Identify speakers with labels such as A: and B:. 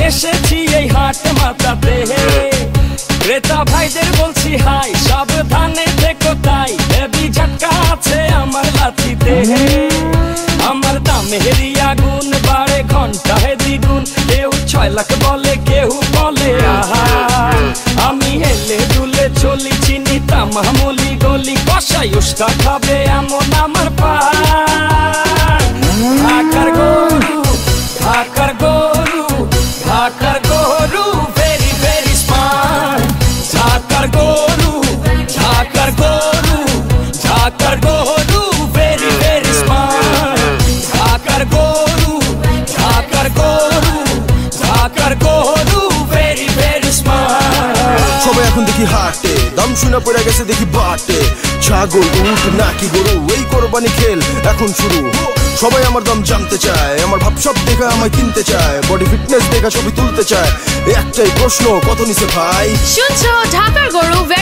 A: এসেছি এই হাট মাথাতে, ক্রেতা ভাইদের বলছি হাই, সাবধানে থেকো তাই, হেভি ঝটকা আছে আমার লাঠিতে। আমার দামেরই আগুন বাড়ে ঘন্টায় দ্বিগুণ, কেউ 6 লাখ বলে কেউ বলে আহা। আমি হেলে দুলে চলি চিনি তামামলি গলি, কষাই উস্কা খাবে এমন আমার পা। ঢাকার গরু, ঢাকার গরু, ঢাকার গরু ভেরি ভেরি স্মার্ট। ঢাকার গরু, ঢাকার গরু, ঢাকার গরু ভেরি ভেরি স্মার্ট। ঢাকার গরু, ঢাকার গরু, ঢাকার গরু ভেরি ভেরি স্মার্ট।
B: সবাই এখন দেখি হাটে, দাম শুনে পড়ে গেছে দেখি বাটে। ছাগল উঠ নাকি গরু, এই কোরবানি খেল এখন শুরু। সবাই আমার দাম জানতে চায়, আমার ভাব সব দেখা আমায় কিনতে চায়, বডি ফিটনেস দেখা ছবি তুলতে চায়। একটাই প্রশ্ন, কত নিছে ভাই?
C: শুনছো ঢাকার গরু